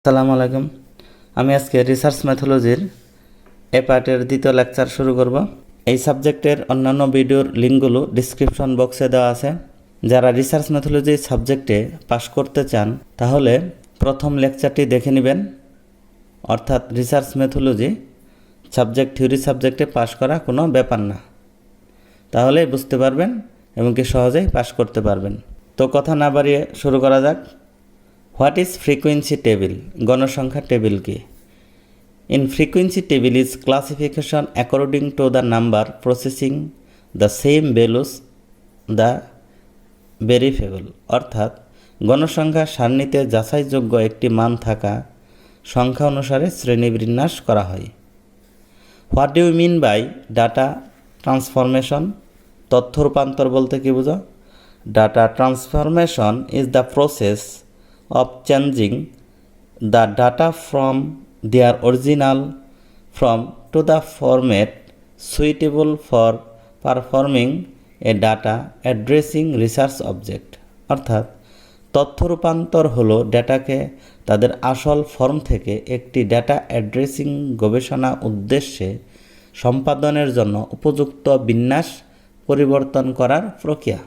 আসসালামু আলাইকুম। আমি আজকে রিসার্চ ম্যাথোলজির এ পার্টের দ্বিতীয় লেকচার শুরু করব। এই সাবজেক্টের অন্যান্য ভিডিওর লিঙ্কগুলো ডিসক্রিপশন বক্সে দেওয়া আছে। যারা রিসার্চ ম্যাথোলজি সাবজেক্টে পাশ করতে চান তাহলে প্রথম লেকচারটি দেখে নেবেন, অর্থাৎ রিসার্চ ম্যাথোলজি সাবজেক্ট থিওরি সাবজেক্টে পাশ করা কোনো ব্যাপার না, তাহলেই বুঝতে পারবেন এবং কি সহজেই পাশ করতে পারবেন। তো কথা না বাড়িয়ে শুরু করা যাক। What is frequency table? গণসংখ্যা টেবিল কি? In frequency table is classification according to the number processing the same values the verifiable, অর্থাৎ গণসংখ্যা সারণীতে যাচাইযোগ্য একটি মান থাকা সংখ্যা অনুসারে শ্রেণীবিন্যাস করা হয়। What do you mean by data transformation? তথ্য রূপান্তর বলতে কি বোঝো? Data transformation is the process of changing the data from their original form to the format suitable for performing a data addressing research object, অর্থাৎ তথ্য রূপান্তর হলো ডেটাকে তাদের আসল ফর্ম থেকে একটি ডেটা অ্যাড্রেসিং গবেষণা উদ্দেশ্যে সম্পাদনের জন্য উপযুক্ত বিন্যাস পরিবর্তন করার প্রক্রিয়া।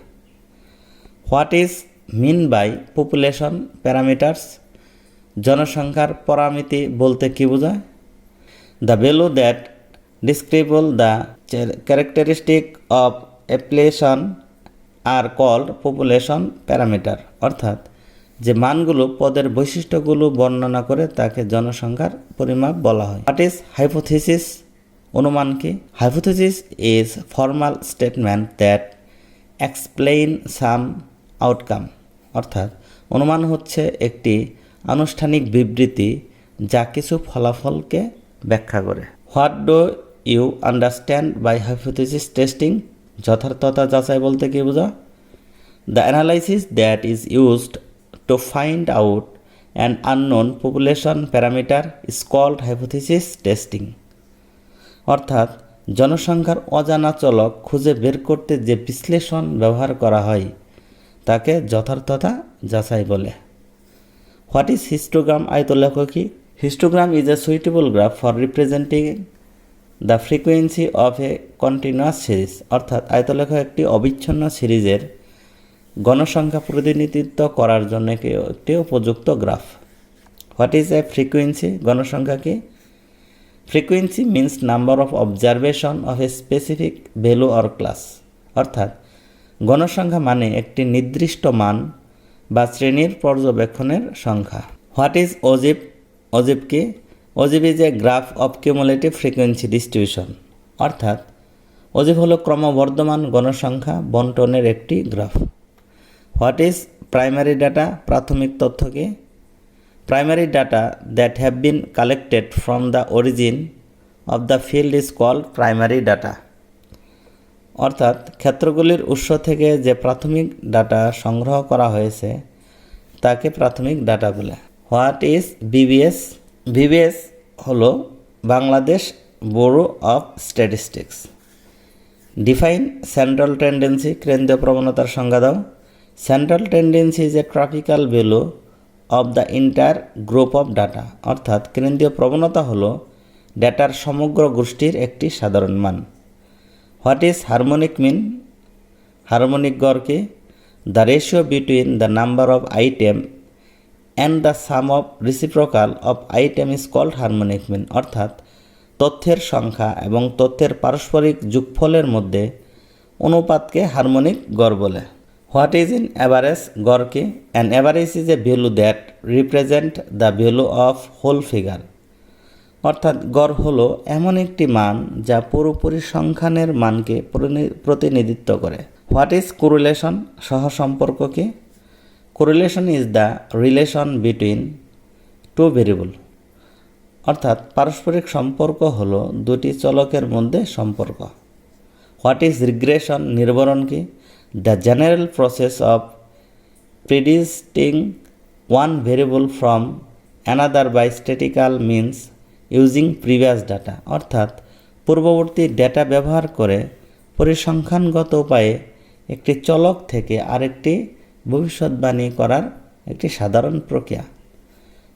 What is mean by population parameters? জনসংখ্যার পরামিতি বলতে কি বোঝায়? The value that describable the characteristic of a population are called population parameter, অর্থাৎ যে মানগুলো পদের বৈশিষ্ট্যগুলো বর্ণনা করে তাকে জনসংখ্যার পরিমাপ বলা হয়। What is hypothesis? অনুমান কি? Hypothesis is formal statement that explain some outcome, অর্থাৎ অনুমান হচ্ছে একটি আনুষ্ঠানিক বিবৃতি যা কিছু ফলাফলকে ব্যাখ্যা করে। What do you understand by hypothesis testing? যথার্থতা যাচাই বলতে কি বোঝা? The analysis that is used to find out an unknown population parameter is called hypothesis testing, অর্থাৎ জনসংখ্যার অজানা চলক খুঁজে বের করতে যে বিশ্লেষণ ব্যবহার করা হয় তাকে যথার্থতা যাচাই বলে। What is histogram? আয়তলেখ কি? Histogram is a suitable graph for representing the frequency of a continuous series, অর্থাৎ আয়তলেখ একটি অবিচ্ছিন্ন সিরিজের গণসংখ্যা প্রতিনিধিত্ব করার জন্য একটি উপযুক্ত graph. What is a frequency? গণসংখ্যা কি? Frequency means number of observation of a specific value or class, অর্থাৎ গণসংখ্যা মানে একটি নির্দিষ্ট মান বা শ্রেণীর পর্যবেক্ষণের সংখ্যা। What is অজিব? অজিব কি? অজিব is a graph of cumulative frequency distribution, অর্থাৎ অজিব হলো ক্রমবর্ধমান গণসংখ্যা বন্টনের একটি graph. What is primary data? প্রাথমিক তথ্য কি? Primary data that have been collected from the origin of the field is called primary data, অর্থাৎ ক্ষেত্রগুলির উৎস থেকে যে প্রাথমিক ডাটা সংগ্রহ করা হয়েছে তাকে প্রাথমিক ডাটা বলে। What is BBS? বিবিএস হলো Bangladesh bureau of statistics. Define central tendency? কেন্দ্রীয় প্রবণতার সংজ্ঞা দাও। Central tendency is a typical value of the entire group of data, অর্থাৎ কেন্দ্রীয় প্রবণতা হলো ডেটার সমগ্র গোষ্ঠীর একটি সাধারণ মান। What is harmonic mean? Harmonic গড় কি? The ratio between the number of item and the sum of reciprocal of item is called harmonic mean, অর্থাৎ তথ্যের সংখ্যা এবং তথ্যের পারস্পরিক যোগফলের মধ্যে অনুপাতকে হারমোনিক গড় বলে। What is in average? গড় কি? An average is a value that represent the value of whole figure, অর্থাৎ গড় হলো এমন একটি মান যা পুরোপুরি সংখ্যানের মানকে প্রতিনিধিত্ব করে। What is correlation? সহসম্পর্ক কি? Correlation is the relation between two variable, অর্থাৎ পারস্পরিক সম্পর্ক হলো দুটি চলকের মধ্যে সম্পর্ক। What is regression? নির্ভরণ কি? The general process of predicting one variable from another by statistical means using previous data, অর্থাৎ পূর্ববর্তী ডেটা ব্যবহার করে পরিসংখ্যানগত উপায়ে একটি চলক থেকে আরেকটি ভবিষ্যৎবাণী করার একটি সাধারণ প্রক্রিয়া।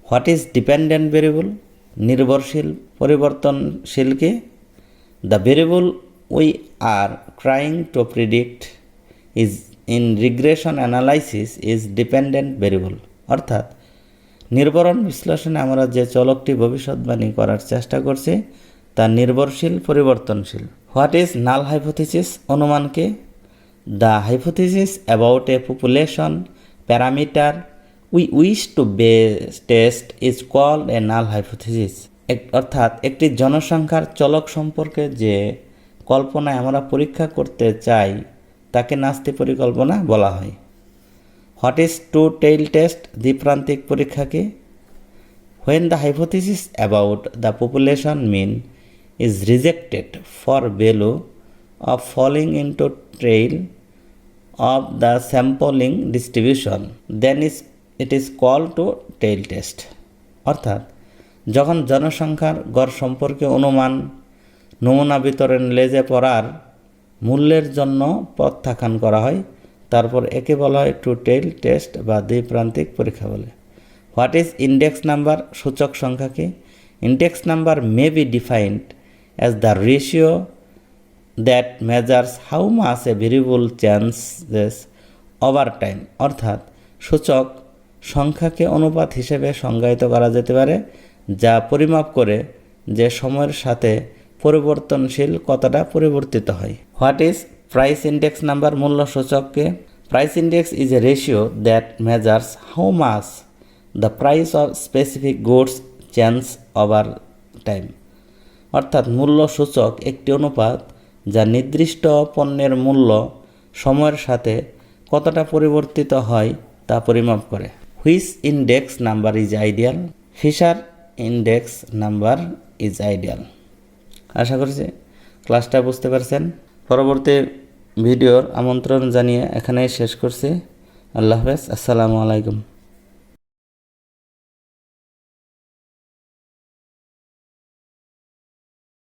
What is dependent variable? নির্ভরশীল পরিবর্তনশীলকে the variable we are trying to predict is in regression analysis is dependent variable. অর্থাৎ নির্ভরণ বিশ্লেষণে আমরা যে চলকটি ভবিষ্যৎবাণী করার চেষ্টা করছি তা নির্ভরশীল পরিবর্তনশীল। What is null hypothesis? অনুমানকে the hypothesis about a population parameter we wish to test is called a null hypothesis. অর্থাৎ একটি জনসংখ্যার চলক সম্পর্কে যে কল্পনায় আমরা পরীক্ষা করতে চাই তাকে নাস্তি পরিকল্পনা বলা হয়। What is two tail test? দ্বিপ্রান্তিক পরীক্ষাকে when the hypothesis about the population mean is rejected for value of falling into tail of the sampling distribution then it is call two tail test. অর্থাৎ যখন জনসংখ্যার গড় সম্পর্কে অনুমান নমুনা বিতরণ লেজে পড়ার মূল্যের জন্য প্রত্যাখ্যান করা হয় তারপর একে বলা হয় টু টেইল টেস্ট বা দ্বিপ্রান্তিক পরীক্ষা বলে। What is index number? সূচক সংখ্যাকে index number may be defined as the ratio that measures how mass A variable changes over time. অর্থাৎ সূচক সংখ্যাকে অনুপাত হিসেবে সংজ্ঞায়িত করা যেতে পারে যা পরিমাপ করে যে সময়ের সাথে পরিবর্তনশীল কতটা পরিবর্তিত হয়। What is price index number? মূল্য সূচককে price index is a ratio that measures how much the price of specific goods change over time. অর্থাৎ মূল্য সূচক একটি অনুপাত যা নির্দিষ্ট পণ্যের মূল্য সময়ের সাথে কতটা পরিবর্তিত হয় তা পরিমাপ করে। Which index number is ideal? Fisher index number is ideal. আশা করছি ক্লাসটা বুঝতে পারছেন। পরবর্তী ভিডিওর আমন্ত্রণ জানিয়ে এখানেই শেষ করছি। আল্লাহ হাফেজ। আসসালামু আলাইকুম।